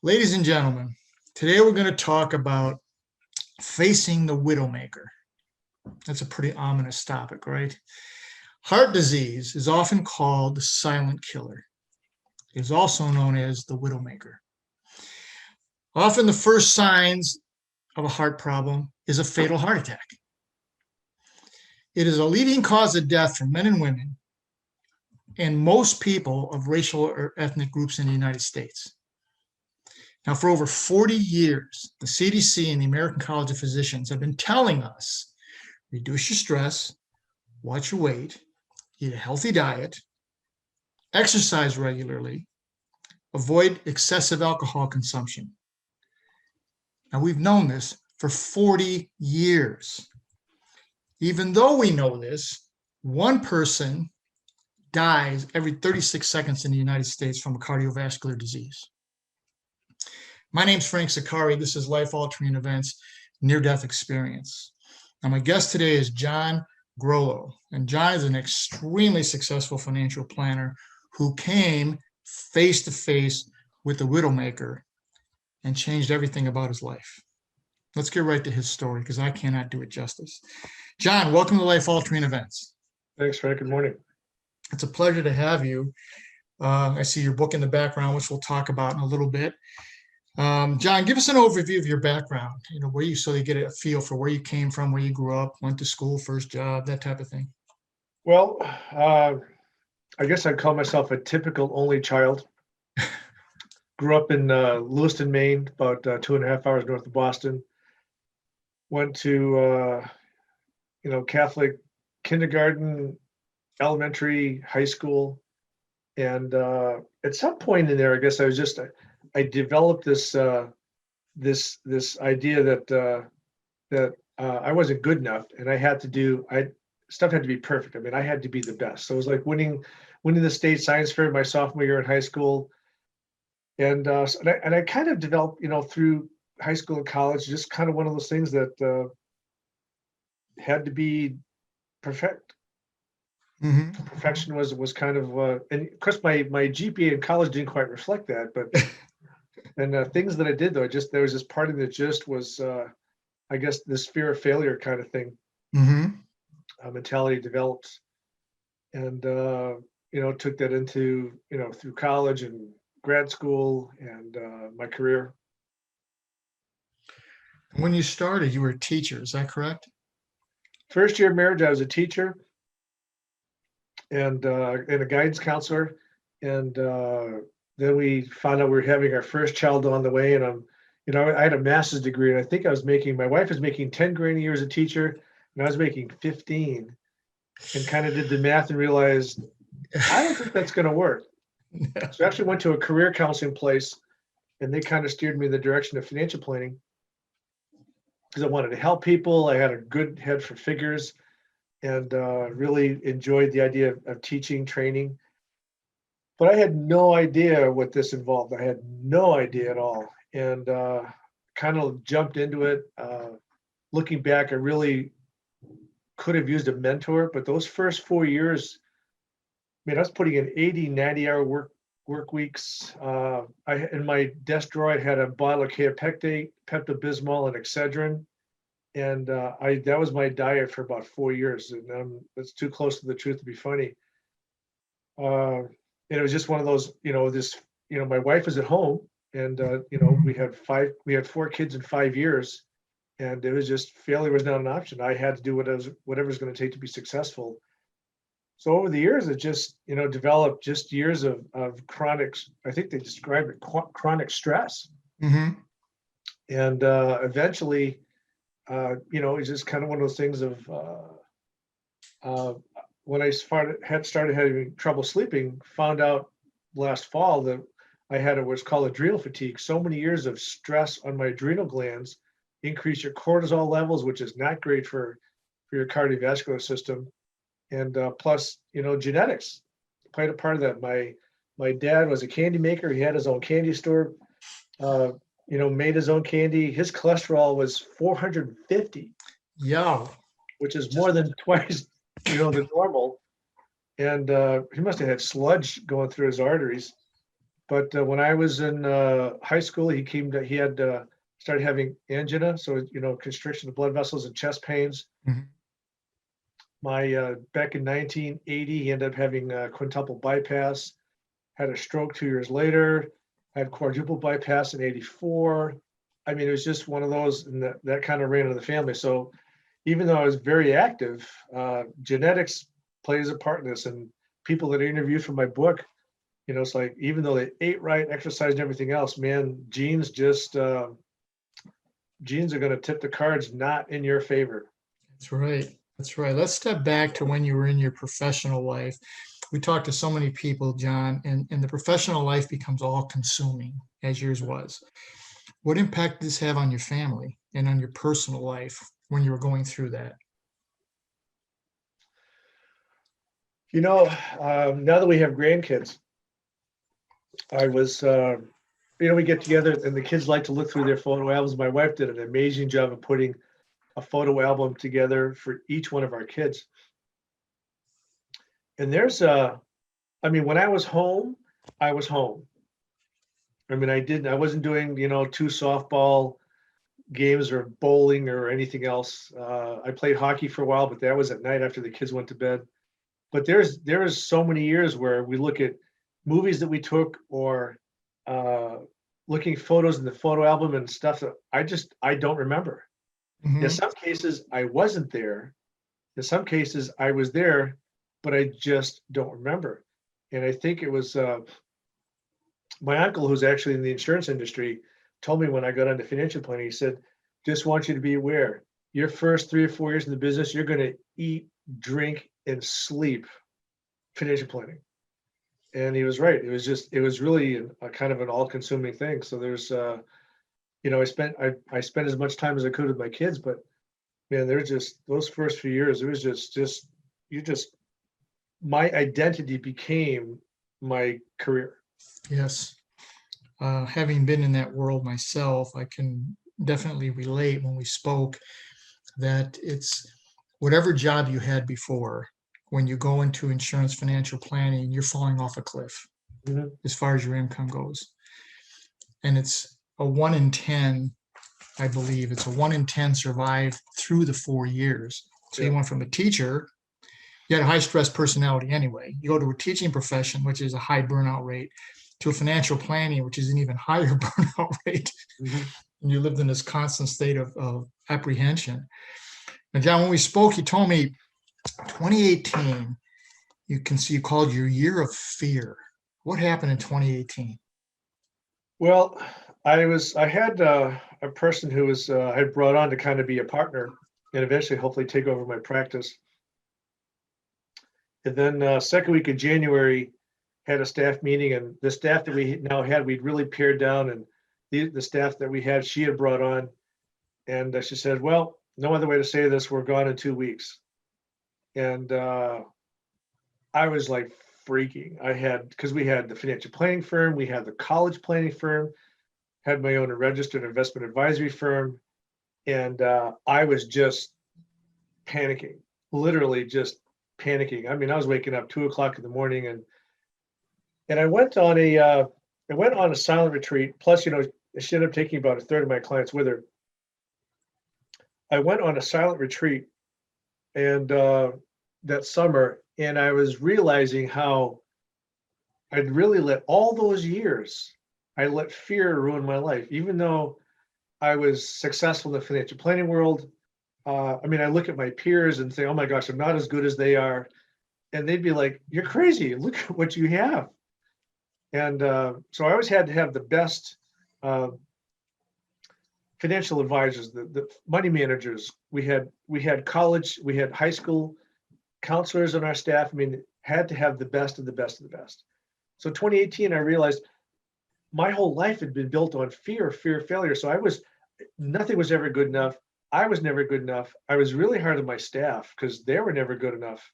Ladies and gentlemen, today we're going to talk about facing the widowmaker. That's a pretty ominous topic, right? Heart disease is often called the silent killer. It is also known as the widowmaker. Often the first signs of a heart problem is a fatal heart attack. It is a leading cause of death for men and women and most people of racial or ethnic groups in the United States. Now, for over 40 years, the CDC and the American College of Physicians have been telling us, reduce your stress, watch your weight, eat a healthy diet, exercise regularly, avoid excessive alcohol consumption. Now, we've known this for 40 years. Even though we know this, one person dies every 36 seconds in the United States from a cardiovascular disease. My name's Frank Zaccari. This is Life Altering Events, Near-Death Experience. Now, my guest today is John Groleau. And John is an extremely successful financial planner who came face-to-face with the widowmaker and changed everything about his life. Let's get right to his story because I cannot do it justice. John, welcome to Life Altering Events. Thanks, Frank. Good morning. It's a pleasure to have you. I see your book in the background, which we'll talk about in a little bit. John, give us an overview of your background, so you get a feel for where you came from, where you grew up, went to school, first job, that type of thing. Well, I guess I'd call myself a typical only child. Grew up in Lewiston, Maine, about 2.5 hours north of Boston. Went to, Catholic kindergarten, elementary, high school. And at some point in there, I guess I developed this idea that I wasn't good enough, and stuff had to be perfect. I mean, I had to be the best. So it was like winning the state science fair my sophomore year in high school, and I kind of developed, through high school and college, just kind of one of those things that had to be perfect. Mm-hmm. Perfection was kind of, and of course my GPA in college didn't quite reflect that, but. And things that I did, though, there was this part of it that just was, I guess, this fear of failure kind of thing. Mm-hmm. Mentality developed, and took that into through college and grad school and my career. When you started, you were a teacher. Is that correct? First year of marriage, I was a teacher and a guidance counselor, and then we found out we were having our first child on the way, and I had a master's degree, and I think my wife was making 10 grand a year as a teacher, and I was making 15, and kind of did the math and realized, I don't think that's going to work. So I actually went to a career counseling place, and they kind of steered me in the direction of financial planning because I wanted to help people. I had a good head for figures, and really enjoyed the idea of teaching, training. But I had no idea what this involved. I had no idea at all, and kind of jumped into it. Looking back, I really could have used a mentor, but those first 4 years, I was putting in 80, 90-hour work weeks. In my desk drawer, I had a bottle of Kaopectate, Pepto-Bismol, and Excedrin, and that was my diet for about 4 years, and that's too close to the truth to be funny. And it was just one of those, my wife was at home, and we had 4 kids in 5 years, and it was just failure was not an option. I had to do whatever was going to take to be successful. So over the years, it just developed just years of chronic. I think they described it chronic stress, mm-hmm. And eventually, it's just kind of one of those things of. When I started having trouble sleeping, found out last fall that I had what's called adrenal fatigue. So many years of stress on my adrenal glands increase your cortisol levels, which is not great for your cardiovascular system. And plus, genetics played a part of that. My dad was a candy maker. He had his own candy store, made his own candy. His cholesterol was 450. Yeah. Which is more than twice the normal, and he must have had sludge going through his arteries. But when I was in high school, he had started having angina, so constriction of blood vessels and chest pains. Mhm. Back in 1980, he ended up having a quintuple bypass, had a stroke 2 years later, had quadruple bypass in 84. I mean, it was just one of those, and that kind of ran in the family. So even though I was very active, genetics plays a part in this. And people that I interviewed for my book, it's like, even though they ate right, exercised, and everything else, man, genes are going to tip the cards not in your favor. That's right. That's right. Let's step back to when you were in your professional life. We talked to so many people, John, and the professional life becomes all consuming, as yours was. What impact did this have on your family and on your personal life when you were going through that? Now that we have grandkids, I was, we get together and the kids like to look through their photo albums. My wife did an amazing job of putting a photo album together for each one of our kids. And when I was home, I was home. I wasn't doing, 2 softball games or bowling or anything else. I played hockey for a while, but that was at night after the kids went to bed. But there's so many years where we look at movies that we took, or looking photos in the photo album and stuff that I don't remember. Mhm. In some cases, I wasn't there. In some cases, I was there, but I just don't remember. And I think it was my uncle, who's actually in the insurance industry, told me when I got into financial planning, he said, just want you to be aware, your first 3 or 4 years in the business, you're going to eat, drink, and sleep financial planning. And he was right. It was really a kind of an all-consuming thing. So there's, I spent as much time as I could with my kids, but man, there's just those first few years, it was just my identity became my career. Yes. Having been in that world myself, I can definitely relate when we spoke that it's whatever job you had before, when you go into insurance financial planning, you're falling off a cliff Mhm. as far as your income goes. And it's a 1 in 10, I believe. It's a 1 in 10 survive through the 4 years. So you Yeah. went from a teacher, you had a high stress personality anyway. You go to a teaching profession, which is a high burnout rate, to a financial planning, which is an even higher burnout rate. Mhm. And you lived in this constant state of apprehension. And John, when we spoke, you told me 2018, you called your year of fear. What happened in 2018? Well, I had a person who was I had brought on to kind of be a partner and eventually hopefully take over my practice. And then second week of January, had a staff meeting, and the staff that we now had, we'd really pared down, and the staff that we had, she had brought on, and she said, well, no other way to say this, we're gone in 2 weeks. And I was like freaking. Because we had the financial planning firm, we had the college planning firm, had my own registered investment advisory firm, and I was just panicking, literally just panicking. I mean, I was waking up 2 o'clock in the morning, and I went on a silent retreat. Plus, she ended up taking about a third of my clients with her. I went on a silent retreat, and that summer, and I was realizing how I'd really let all those years, I let fear ruin my life, even though I was successful in the financial planning world. I look at my peers and say, oh my gosh, I'm not as good as they are. And they'd be like, you're crazy. Look at what you have. And so I always had to have the best financial advisors, the money managers. We had college, we had high school counselors on our staff. Had to have the best of the best of the best. So 2018, I realized my whole life had been built on fear of failure. So nothing was ever good enough. I was never good enough. I was really hard on my staff because they were never good enough.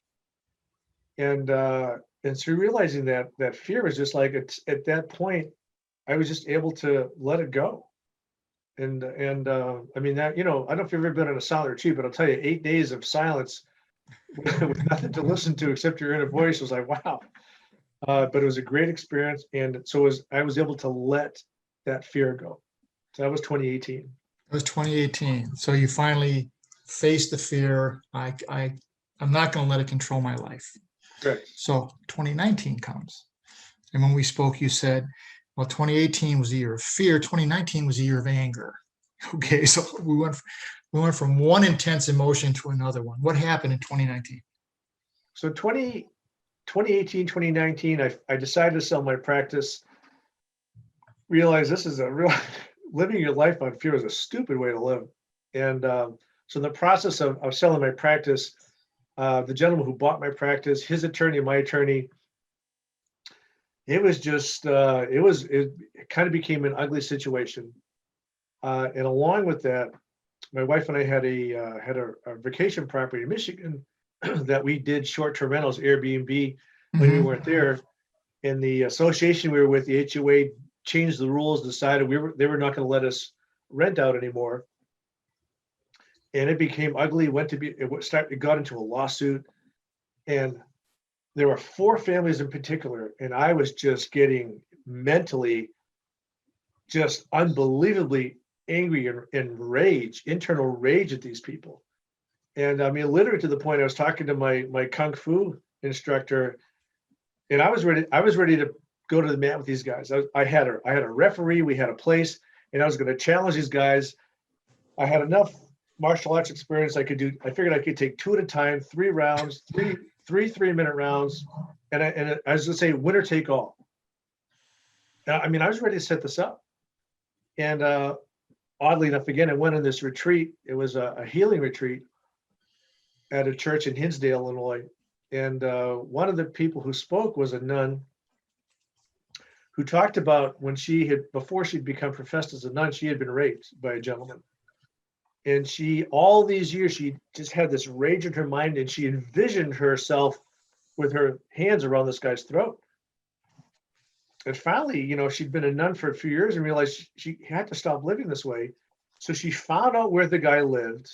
And so realizing that fear was just like, at that point, I was just able to let it go. And that, I don't know if you've ever been on a silent retreat, but I'll tell you, 8 days of silence with nothing to listen to except your inner voice was like, wow. But it was a great experience. And so I was able to let that fear go. So that was 2018. It was 2018. So you finally faced the fear. I'm not going to let it control my life. Correct. So 2019 comes. And when we spoke, you said, well, 2018 was a year of fear. 2019 was a year of anger. Okay, so we went from one intense emotion to another one. What happened in 2019? So 2018, 2019, I decided to sell my practice. Realized this is a real living your life on fear is a stupid way to live. And so in the process of selling my practice, the gentleman who bought my practice, his attorney, and my attorney, it was just it kind of became an ugly situation. And along with that, my wife and I had a vacation property in Michigan that we did short-term rentals, Airbnb, when we weren't there. And the association we were with, the HOA, changed the rules, decided they were not going to let us rent out anymore. And it became ugly. It got into a lawsuit, and there were 4 families in particular, and I was just getting mentally just unbelievably angry and internal rage at these people. And I mean, literally to the point I was talking to my kung fu instructor, and I was ready to go to the mat with these guys. I had a referee, we had a place, and I was going to challenge these guys. I had enough martial arts experience I figured I could take 2 at a time, 3 rounds, three 3-minute rounds, and I was going to say winner take all. I mean, I was ready to set this up. And oddly enough, again, I went on this retreat. It was a healing retreat at a church in Hinsdale, Illinois. And one of the people who spoke was a nun who talked about when before she'd become professed as a nun, she had been raped by a gentleman. And all these years, she just had this rage in her mind, and she envisioned herself with her hands around this guy's throat. And finally, she'd been a nun for a few years and realized she had to stop living this way. So she found out where the guy lived,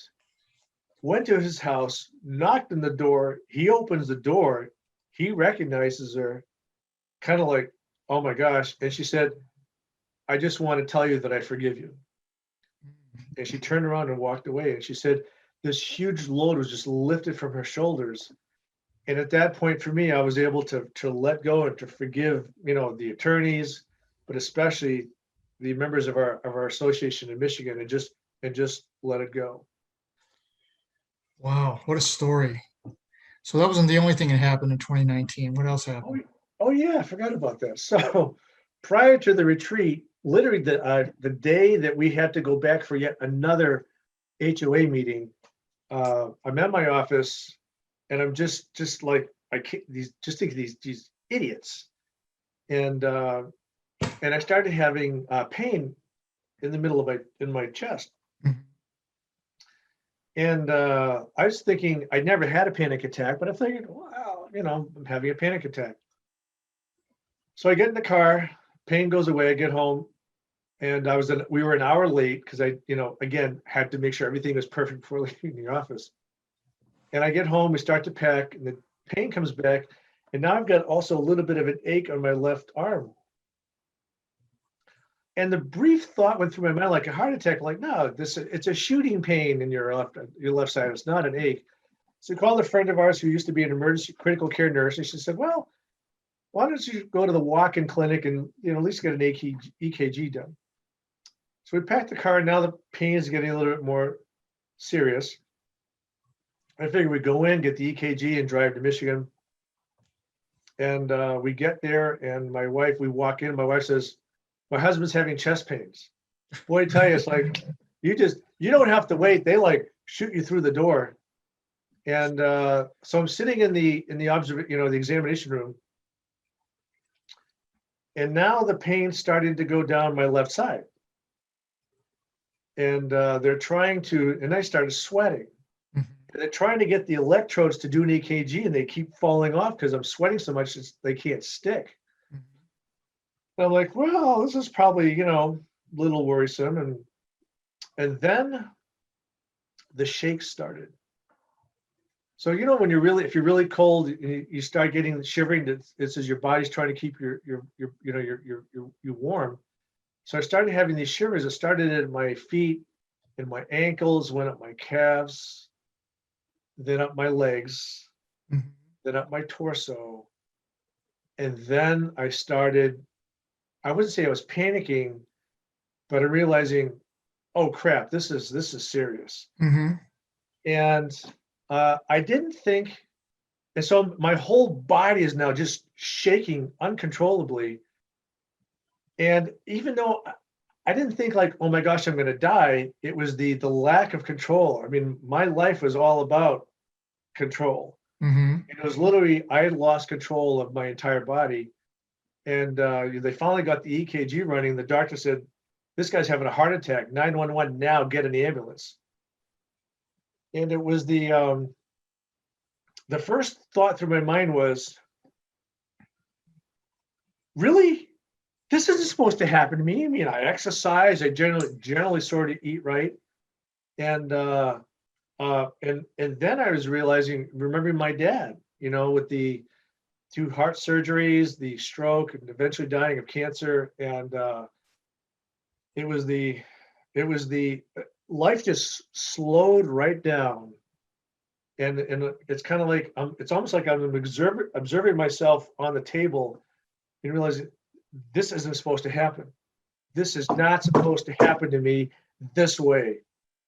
went to his house, knocked on the door. He opens the door. He recognizes her, kind of like, oh my gosh. And she said, I just want to tell you that I forgive you. And she turned around and walked away. And she said, this huge load was just lifted from her shoulders. And at that point for me, I was able to let go and to forgive, the attorneys, but especially the members of our association in Michigan, and just let it go. Wow, what a story. So that wasn't the only thing that happened in 2019. What else happened? Oh yeah, I forgot about that. So prior to the retreat, literally the day that we had to go back for yet another HOA meeting, I'm at my office and I'm just like, I can't, these idiots. And I started having pain in the middle of my chest. Mhm. And I was thinking I'd never had a panic attack, but I figured, wow, I'm having a panic attack. So I get in the car, pain goes away, I get home, and we were an hour late because I, again, had to make sure everything was perfect before leaving the office. And I get home, we start to pack, and the pain comes back, and now I've got also a little bit of an ache on my left arm. And the brief thought went through my mind like a heart attack, like, no, it's a shooting pain in your left side. It's not an ache. So we called a friend of ours who used to be an emergency critical care nurse, and she said, well, why don't you go to the walk-in clinic and at least get an EKG done? So we packed the car. Now the pain is getting a little bit more serious. I figured we'd go in, get the EKG, and drive to Michigan. And we get there, and we walk in. My wife says, my husband's having chest pains. Boy, I tell you, it's like, you don't have to wait. They like shoot you through the door. And so I'm sitting in the the examination room. And now the pain's starting to go down my left side. And they're trying to, and I started sweating. Mhm. And they're trying to get the electrodes to do an EKG, and they keep falling off because I'm sweating so much they can't stick. Mhm. And I'm like, well, this is probably, a little worrisome. And then the shakes started. So, you know, when you're really, if you're really cold, you start getting shivering. It's as your body's trying to keep you warm. So I started having these shivers. It started at my feet and my ankles, went up my calves, then up my legs, Mhm. then up my torso. And then I started, I wouldn't say I was panicking, but I'm realizing, oh crap, this is serious. Mhm. And I didn't think, and so my whole body is now just shaking uncontrollably. And even though I didn't think like, oh my gosh, I'm going to die, it was the lack of control. I mean, my life was all about control. Mhm. It was literally, I had lost control of my entire body. And they finally got the EKG running. The doctor said, this guy's having a heart attack, 911 now, get an ambulance. And it was the first thought through my mind was, really? This isn't supposed to happen to me. I mean, I exercise, I generally sort of eat right. And and then I was realizing, remembering my dad, you know, with the 2 heart surgeries, the stroke, and eventually dying of cancer. And it was the life just slowed right down. And it's kind of like, it's almost like I'm observing myself on the table and realizing this isn't supposed to happen. This is not supposed to happen to me this way.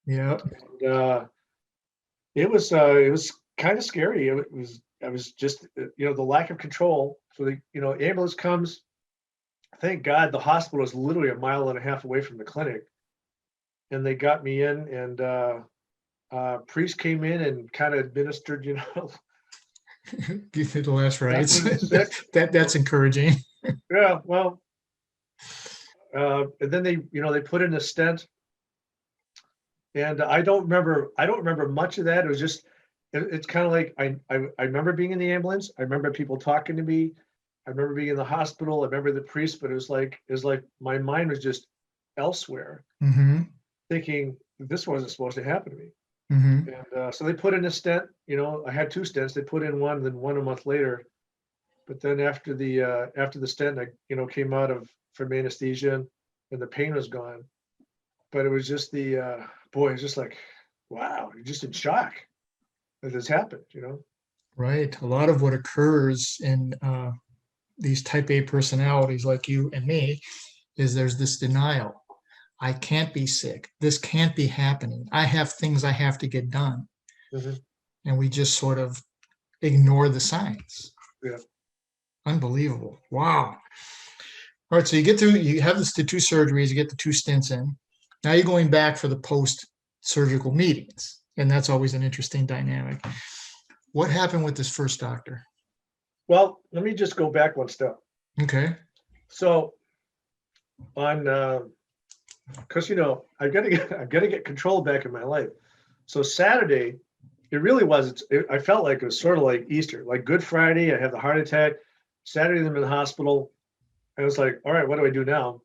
Yep. And, it was kind of scary. I was just, the lack of control. So the, ambulance comes. Thank God the hospital is literally a mile and a half away from the clinic. And they got me in, and priest came in and kind of administered, Give you the last rites. nothing sick. That's encouraging. Yeah, well, and then they put in a stent, and I don't remember much of that. It was just, it's kind of like I remember being in the ambulance. I remember people talking to me. I remember being in the hospital. I remember the priest, but it was like my mind was just elsewhere, Mm-hmm. thinking this wasn't supposed to happen to me. Mm-hmm. And so they put in a stent. I had 2 stents. They put in one, then one a month later. But then after the stent, I came out from anesthesia, and the pain was gone. But it was just boy, it's just like, wow, you're just in shock that this happened. Right. A lot of what occurs in these type A personalities like you and me is there's this denial. I can't be sick. This can't be happening. I have things I have to get done. Mhm. And we just sort of ignore the signs. Yeah. Unbelievable. Wow. All right. So you have the 2 surgeries, you get the 2 stents in. Now you're going back for the post-surgical meetings. And that's always an interesting dynamic. What happened with this first doctor? Well, let me just go back one step. Okay. So on, because I've got to get control back in my life. So Saturday, it really was. I felt like it was sort of like Easter, like Good Friday. I had the heart attack. Saturday, I'm in the hospital. I was like, all right, what do I do now?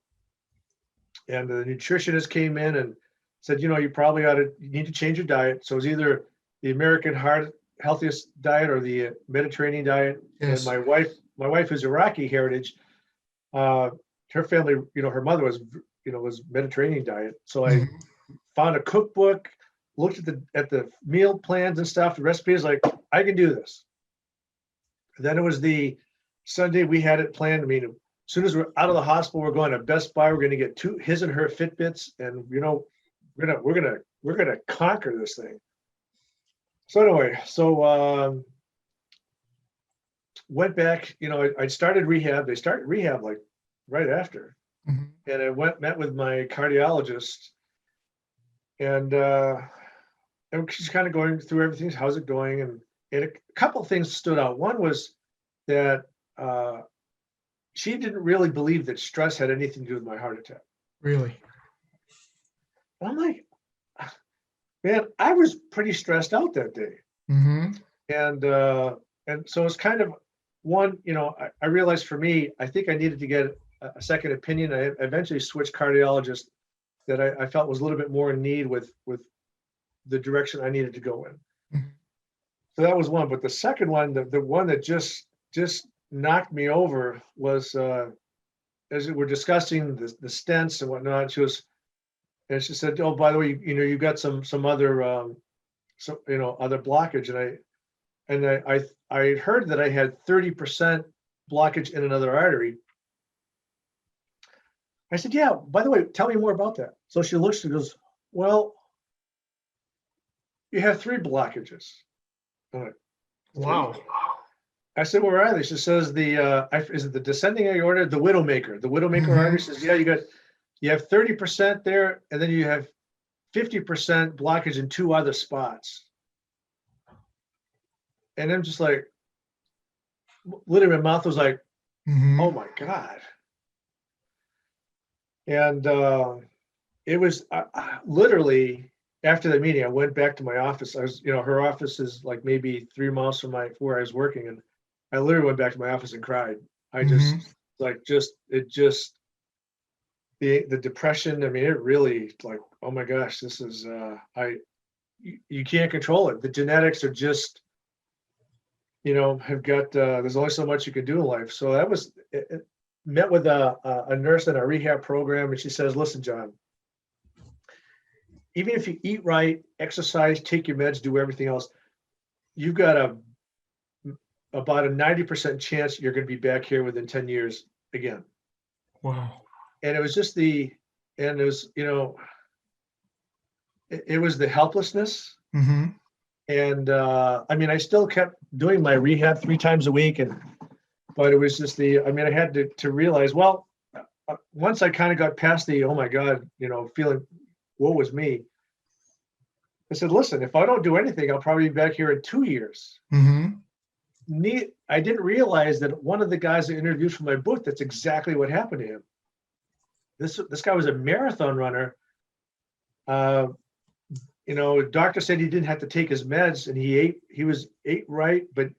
And the nutritionist came in and said, you need to change your diet. So it was either the American healthiest diet or the Mediterranean diet. Yes. And my wife is Iraqi heritage. Her family, her mother was Mediterranean diet. So I found a cookbook, looked at the meal plans and stuff, the recipes, like I can do this. And then it was the Sunday we had it planned. I mean, as soon as we're out of the hospital, we're going to Best Buy. We're going to get his and her Fitbits, and we're gonna conquer this thing. So anyway, went back. I started rehab. They started rehab like right after, Mhm. and I met with my cardiologist, and she's kind of going through everything. How's it going? And a couple of things stood out. One was that she didn't really believe that stress had anything to do with my heart attack. Really? And I'm like, man, I was pretty stressed out that day. Mm-hmm. And so it's kind of one, I realized for me, I think I needed to get a second opinion. I eventually switched cardiologist that I felt was a little bit more in need with the direction I needed to go in. Mhm. So that was one. But the second one, the one that just knocked me over was as we're discussing the stents and whatnot. And she said, "Oh, by the way, you got some other other blockage." And I had heard that I had 30% blockage in another artery. I said, "Yeah, by the way, tell me more about that." So she looks, she goes, "Well, you have 3 blockages." I'm like, Wow. I said, "Where are they?" She says, is it the descending aorta, the widowmaker? The widowmaker artery. Says, "Yeah, you have 30% there, and then you have 50% blockage in 2 other spots." And I'm just like, literally, my mouth was like, "Oh my God." And it was literally after the meeting, I went back to my office. I was, her office is like maybe 3 miles from where I was working. And I literally went back to my office and cried. I just the depression. I mean, it really like, oh my gosh, this is, you can't control it. The genetics are just, have got, there's only so much you can do in life. So that was, met with a nurse in a rehab program. And she says, "Listen, John, even if you eat right, exercise, take your meds, do everything else, you've got about a 90% chance you're going to be back here within 10 years again." Wow. And it was just it was the helplessness. And I mean, I still kept doing my rehab 3 times a week, but it was just I had to realize, well, once I kind of got past oh my God, feeling woe was me. I said, "Listen, if I don't do anything, I'll probably be back here in 2 years." I didn't realize that one of the guys that interviewed for my book, that's exactly what happened to him. This guy was a marathon runner. Doctor said he didn't have to take his meds, and he ate right, but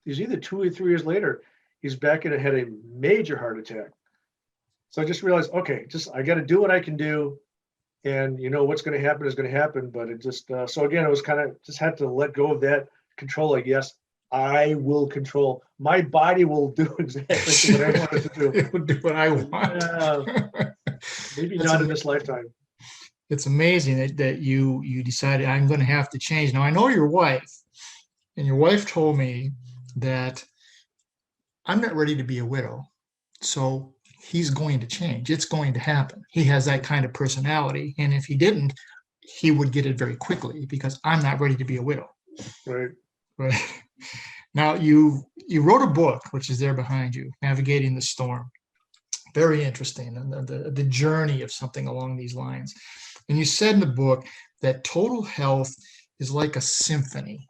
he's either 2 or 3 years later, he's back and had a major heart attack. So I just realized, okay, I got to do what I can do. And what's going to happen is going to happen. But it just, so again, it was kind of just had to let go of that control. Like, yes, I will control. My body will do exactly what I want it to do. It will do what I want. Maybe not in this lifetime. It's amazing that you decided, I'm going to have to change. Now, I know your wife, and your wife told me that I'm not ready to be a widow. So he's going to change. It's going to happen. He has that kind of personality. And if he didn't, he would get it very quickly, because I'm not ready to be a widow. Right. Right. Now, you wrote a book, which is there behind you, Navigating the Storm. Very interesting. And the journey of something along these lines. And you said in the book that total health is like a symphony.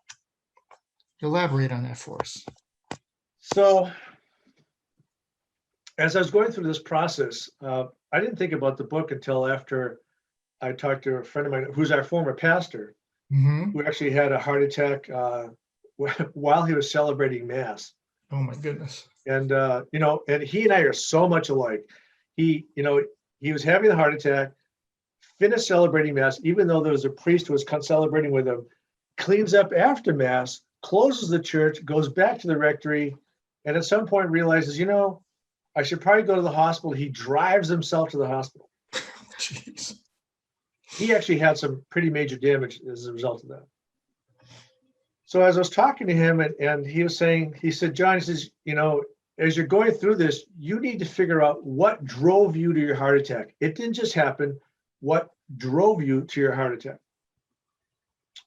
Elaborate on that for us. So as I was going through this process, I didn't think about the book until after I talked to a friend of mine who's our former pastor, who actually had a heart attack while he was celebrating Mass. Oh my goodness. And and he and I are so much alike. He was having a heart attack, finished celebrating Mass, even though there was a priest who was celebrating with him, cleans up after Mass, closes the church, goes back to the rectory, and at some point realizes, I should probably go to the hospital. He drives himself to the hospital. Jeez. He actually had some pretty major damage as a result of that. So as I was talking to him, and he said, "John," he says, as you're going through this, you need to figure out what drove you to your heart attack. It didn't just happen. What drove you to your heart attack?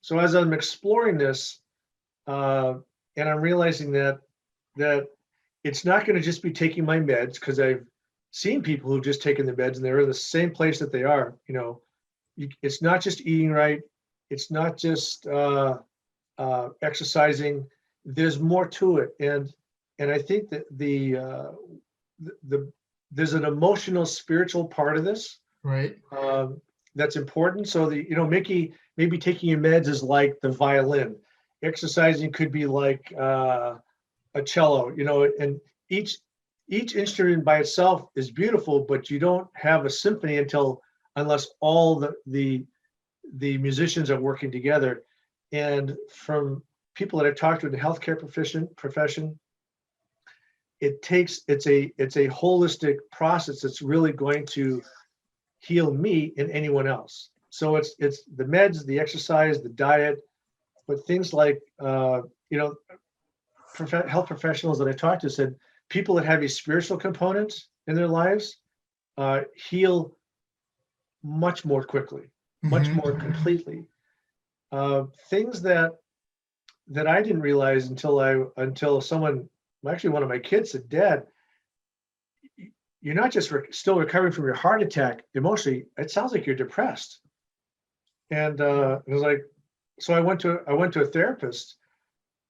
So as I'm exploring this, and I'm realizing that it's not going to just be taking my meds, because I've seen people who've just taken the meds and they're in the same place that they are. It's not just eating right. It's not just exercising. There's more to it, and I think that there's an emotional, spiritual part of this, right? That's important. So maybe taking your meds is like the violin. Exercising could be like a cello, and each instrument by itself is beautiful, but you don't have a symphony unless all the musicians are working together. And from people that I've talked to in the healthcare profession, it's a holistic process that's really going to heal me and anyone else. So it's the meds, the exercise, the diet, but things like health professionals that I talked to said people that have a spiritual component in their lives heal much more quickly, much more completely. Things that I didn't realize until someone, actually one of my kids said, "Dad, you're not just still recovering from your heart attack emotionally. It sounds like you're depressed." And it was like, so I went to a therapist,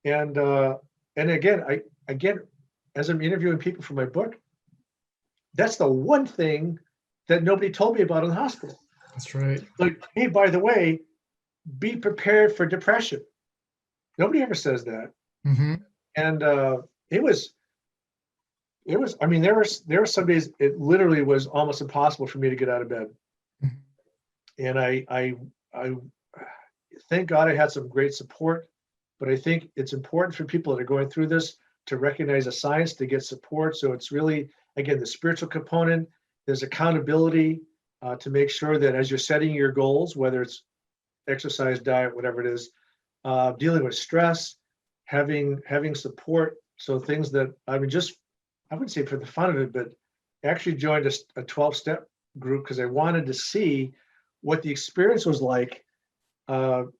and again, as I'm interviewing people for my book, that's the one thing that nobody told me about in the hospital. That's right. Like, hey, by the way, be prepared for depression. Nobody ever says that. Mm-hmm. And it was. I mean, there were some days it literally was almost impossible for me to get out of bed. Mm-hmm. And I thank God I had some great support, but I think it's important for people that are going through this to recognize the science, to get support. So it's really, again, the spiritual component. There's accountability to make sure that as you're setting your goals, whether it's exercise, diet, whatever it is, dealing with stress, having support. So things that, I mean, just, I wouldn't say for the fun of it, but actually joined a 12-step group because I wanted to see what the experience was like to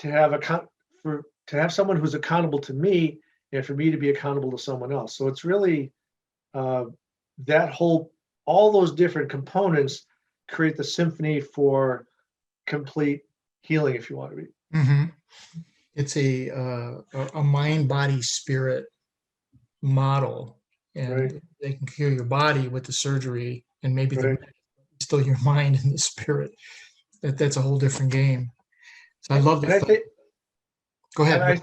have someone who's accountable to me and for me to be accountable to someone else. So it's really all those different components create the symphony for complete healing, if you want to be. Mm-hmm. It's a mind, body, spirit model, and right. They can cure your body with the surgery, and maybe still your mind and the spirit. That's a whole different game. So I love that. Go ahead.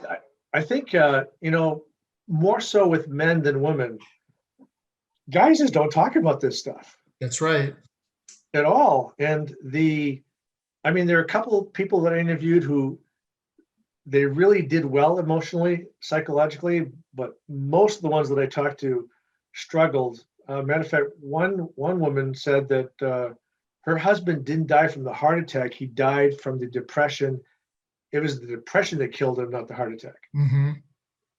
I think more so with men than women. Guys just don't talk about this stuff. That's right. At all. And there are a couple of people that I interviewed who they really did well emotionally, psychologically, but most of the ones that I talked to struggled. Matter of fact, one woman said that her husband didn't die from the heart attack. He died from the depression. It was the depression that killed him, not the heart attack. Mm-hmm.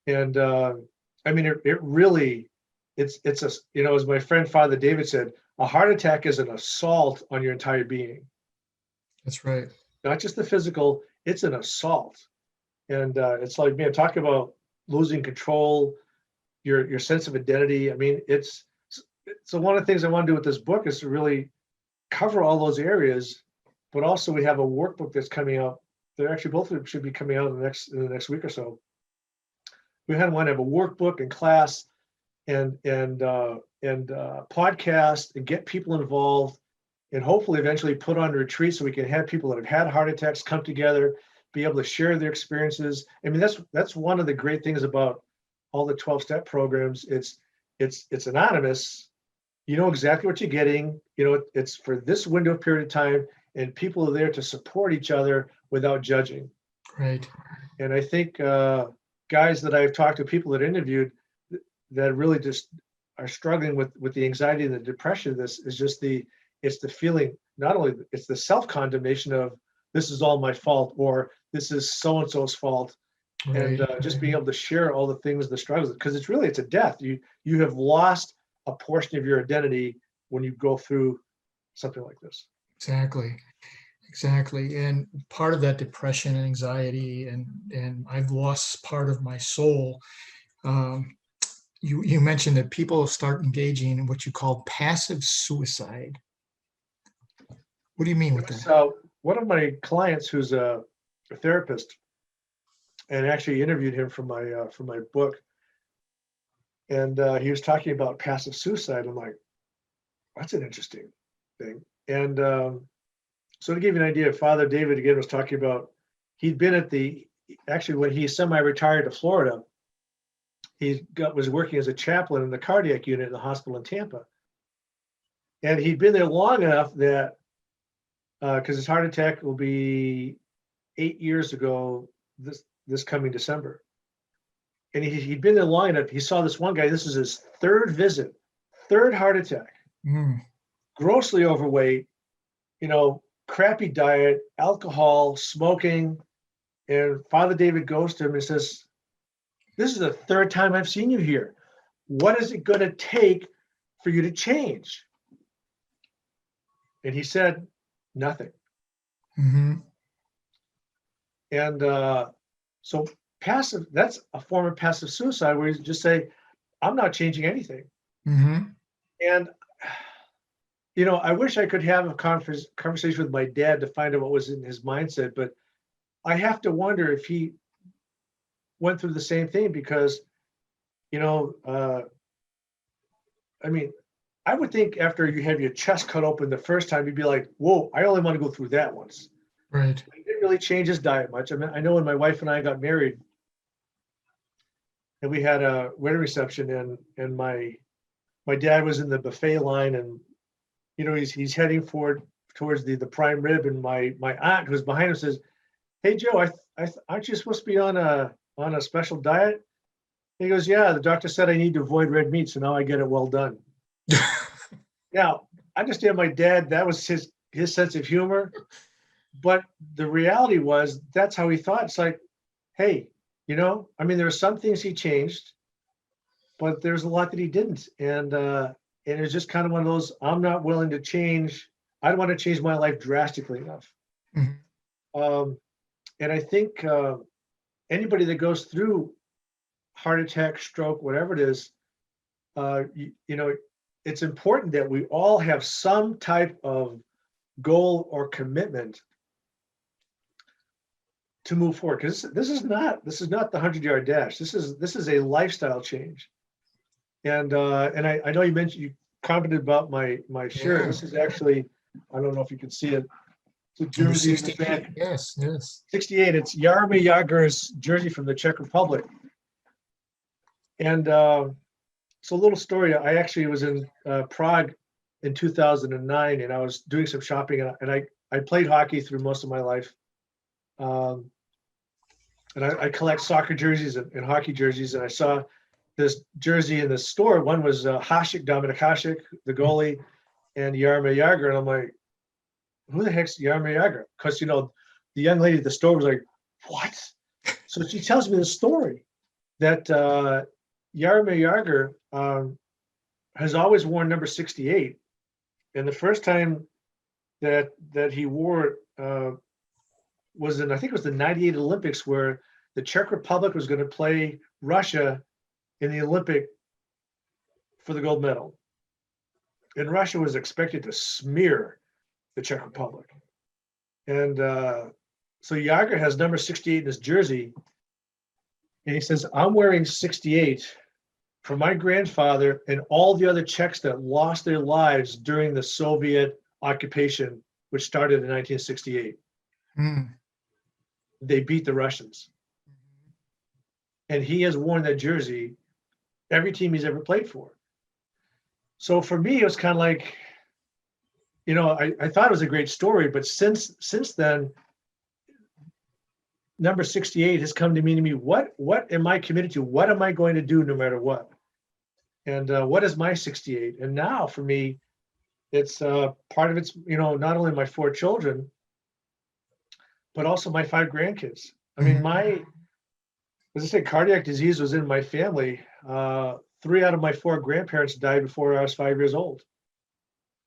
And it really, it's as my friend Father David said, a heart attack is an assault on your entire being. That's right. Not just the physical, it's an assault. And it's like, man, talk about losing control, your sense of identity. I mean, so one of the things I want to do with this book is to really cover all those areas, but also we have a workbook that's coming out. They're actually both of them should be coming out in the next week or so. We want to have a workbook and class and podcast and get people involved, and hopefully eventually put on a retreat so we can have people that have had heart attacks come together, be able to share their experiences. I mean, that's one of the great things about all the 12-step programs. It's anonymous. You know exactly what you're getting. It's for this window period of time, and people are there to support each other without judging. Right. And I think guys that I've talked to, people that interviewed, that really just are struggling with the anxiety and the depression. This is just it's the feeling, not only it's the self-condemnation of this is all my fault, or this is so-and-so's fault. Right. And just being able to share all the things, the struggles, because it's a death. You have lost a portion of your identity when you go through something like this. Exactly. And part of that depression and anxiety, and I've lost part of my soul. You mentioned that people start engaging in what you call passive suicide. What do you mean with that? So one of my clients, who's a therapist, and actually interviewed him for my book, and he was talking about passive suicide. I'm like, that's an interesting thing. And so to give you an idea, Father David again was talking about, he'd been actually when he semi-retired to Florida, was working as a chaplain in the cardiac unit in the hospital in Tampa. And he'd been there long enough that, because his heart attack will be 8 years ago this coming December. And he'd been in line up. He saw this one guy. This is his third visit, third heart attack, grossly overweight, crappy diet, alcohol, smoking. And Father David goes to him and says, "This is the third time I've seen you here. What is it going to take for you to change?" And he said, "Nothing." And so passive, that's a form of passive suicide where you just say, "I'm not changing anything." And, I wish I could have a conversation with my dad to find out what was in his mindset, but I have to wonder if he went through the same thing because, I would think after you have your chest cut open the first time, you'd be like, "Whoa, I only want to go through that once." Right. He didn't really change his diet much. I know when my wife and I got married and we had a wedding reception and my dad was in the buffet line and, he's heading towards the prime rib and my aunt who was behind him says, "Hey, Joe, aren't you supposed to be on a special diet?" He goes, "Yeah, the doctor said I need to avoid red meat, so now I get it well done." Now, I understand my dad, that was his sense of humor, but the reality was that's how he thought. It's like, hey, there are some things he changed, but there's a lot that he didn't. And it was just kind of one of those, I'm not willing to change. I don't want to change my life drastically enough. And I think anybody that goes through heart attack, stroke, whatever it is, it's important that we all have some type of goal or commitment to move forward. Because this is not the 100-yard dash. This is a lifestyle change. And I know you commented about my shirt. Yeah. This is actually, I don't know if you can see it. It's a jersey in the back. Yes. 68. It's Jaromir Jagr's jersey from the Czech Republic. And so a little story. I actually was in Prague in 2009, and I was doing some shopping, and I played hockey through most of my life. And I collect soccer jerseys and hockey jerseys, and I saw this jersey in the store. One was Dominic Hasek, the goalie, and Jaromir Jagr. And I'm like, who the heck's Jaromir Jagr? Because, the young lady at the store was like, what? So she tells me the story that Jaromir Jagr has always worn number 68. And the first time that he wore it was in, I think it was the 98 Olympics, where the Czech Republic was going to play Russia in the Olympic for the gold medal. And Russia was expected to smear the Czech Republic. And so Jagr has number 68 in his jersey. And he says, "I'm wearing 68 for my grandfather and all the other Czechs that lost their lives during the Soviet occupation, which started in 1968. They beat the Russians." And he has worn that jersey every team he's ever played for. So for me, it was kind of like, I thought it was a great story, but since then, number 68 has come to mean to me, what am I committed to? What am I going to do no matter what? And what is my 68? And now for me, it's part of it's, not only my 4 children, but also my 5 grandkids. I mean, as I said, cardiac disease was in my family. 3 out of my 4 grandparents died before I was 5 years old.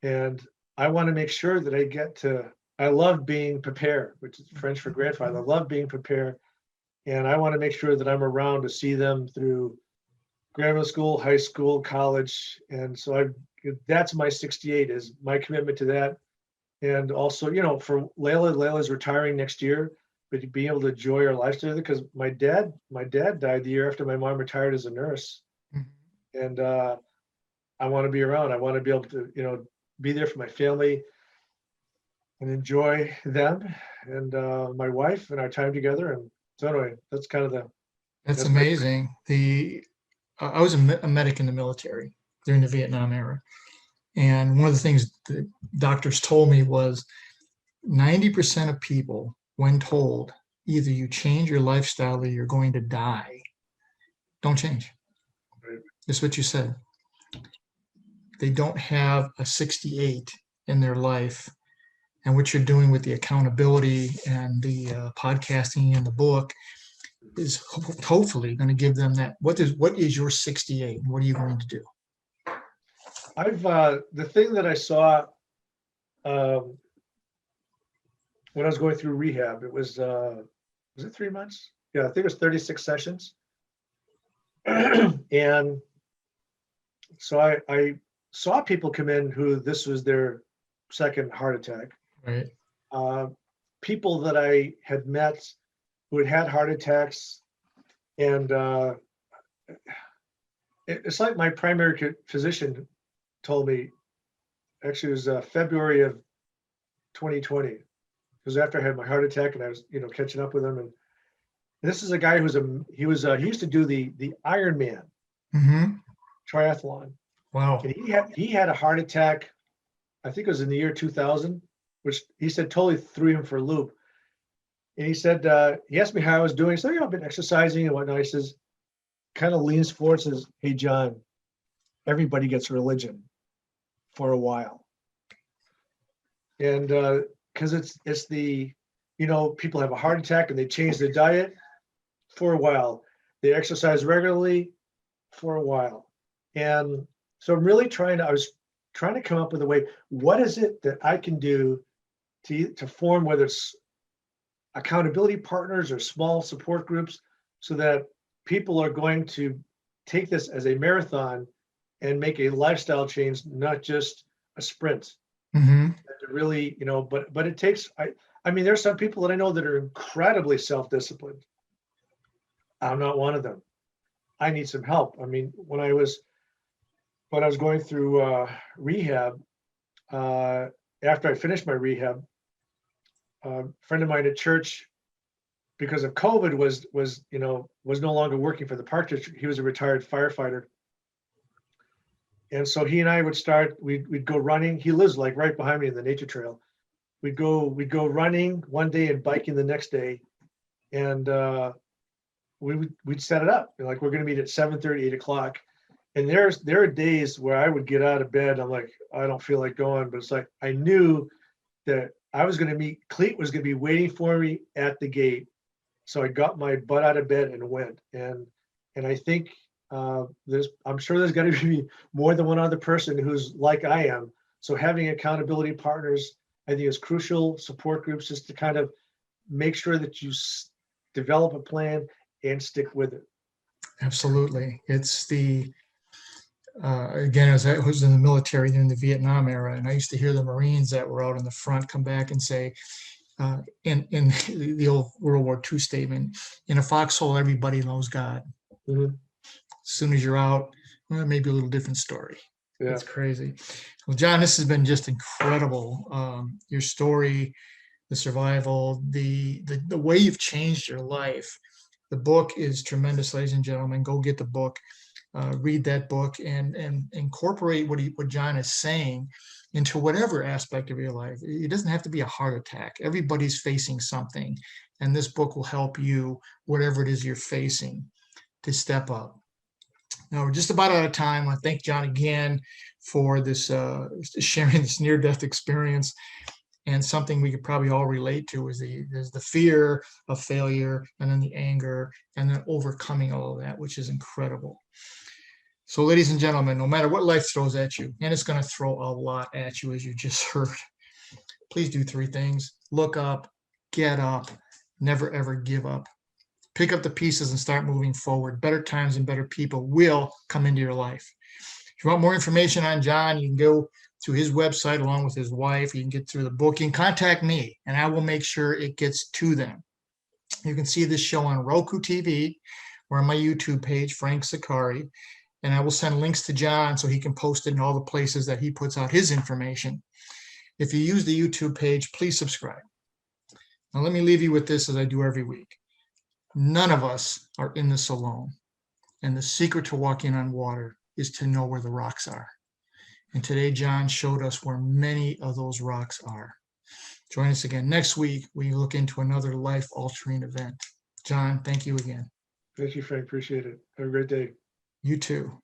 And I want to make sure that I love being prepared, which is French for grandfather. I love being prepared. And I want to make sure that I'm around to see them through grammar school, high school, college. And so that's my 68, is my commitment to that. And also, for Layla's retiring next year, but being able to enjoy our lives together, because my dad died the year after my mom retired as a nurse. And I want to be around. I want to be able to, be there for my family and enjoy them and my wife and our time together. And so anyway, that's kind of That's amazing. I was a medic in the military during the Vietnam era. And one of the things the doctors told me was 90% of people, when told, either you change your lifestyle or you're going to die. Don't change. Right. That's what you said. They don't have a 68 in their life. And what you're doing with the accountability and the podcasting and the book is hopefully going to give them that. What is your 68? What are you going to do? The thing that I saw when I was going through rehab, it was it 3 months? Yeah, I think it was 36 sessions. And so I saw people come in who this was their second heart attack. Right. People that I had met who had had heart attacks, and it's like my primary physician told me, actually it was February of 2020. It was after I had my heart attack and I was, catching up with him. And this is a guy he used to do the Ironman triathlon. Wow. And he had a heart attack, I think it was in the year 2000, which he said totally threw him for a loop. And he said, he asked me how I was doing. So, I've been exercising and whatnot. He says, kind of leans forward and says, "Hey, John, everybody gets religion for a while." And because it's the, people have a heart attack and they change their diet for a while. They exercise regularly for a while. And so I'm really I was trying to come up with a way, what is it that I can do to form, whether it's accountability partners or small support groups, so that people are going to take this as a marathon and make a lifestyle change, not just a sprint. To really, but it takes, I mean, there's some people that I know that are incredibly self-disciplined. I'm not one of them. I need some help. I mean, when I was going through rehab, after I finished my rehab, a friend of mine at church, because of COVID, was no longer working for the park district. He was a retired firefighter. And so he and I we'd go running. He lives like right behind me in the nature trail. We'd go running one day and biking the next day. And we'd set it up. Like, we're going to meet at 7:30, 8 o'clock. And there are days where I would get out of bed. I'm like, I don't feel like going, but it's like, I knew that I was going to meet, Cleet was going to be waiting for me at the gate. So I got my butt out of bed and went. And I think I'm sure there's got to be more than one other person who's like I am. So having accountability partners, I think, is crucial. Support groups, just to kind of make sure that you develop a plan and stick with it. Absolutely. It's again, as I was in the military in the Vietnam era, and I used to hear the Marines that were out in the front come back and say, in the old World War II statement, in a foxhole, everybody knows God. As soon as you're out, well, maybe a little different story. Yeah. That's crazy. Well, John, this has been just incredible. Your story, the survival, the way you've changed your life. The book is tremendous, ladies and gentlemen. Go get the book. Read that book and incorporate what John is saying into whatever aspect of your life. It doesn't have to be a heart attack. Everybody's facing something, and this book will help you, whatever it is you're facing, to step up. Now, we're just about out of time. I thank John again for this sharing this near-death experience. And something we could probably all relate to is the fear of failure, and then the anger, and then overcoming all of that, which is incredible. So, ladies and gentlemen, no matter what life throws at you, and it's going to throw a lot at you, as you just heard, please do 3 things. Look up, get up, never, ever give up. Pick up the pieces and start moving forward. Better times and better people will come into your life. If you want more information on John, you can go to his website along with his wife. You can get through the book. You can contact me, and I will make sure it gets to them. You can see this show on ROKU TV or on my YouTube page, Frank Zaccari, and I will send links to John so he can post it in all the places that he puts out his information. If you use the YouTube page, please subscribe. Now, let me leave you with this, as I do every week. None of us are in this alone, and the secret to walking on water is to know where the rocks are. And today, John showed us where many of those rocks are. Join us again next week. We look into another life-altering event. John, thank you again. Thank you, Frank. Appreciate it. Have a great day. You too.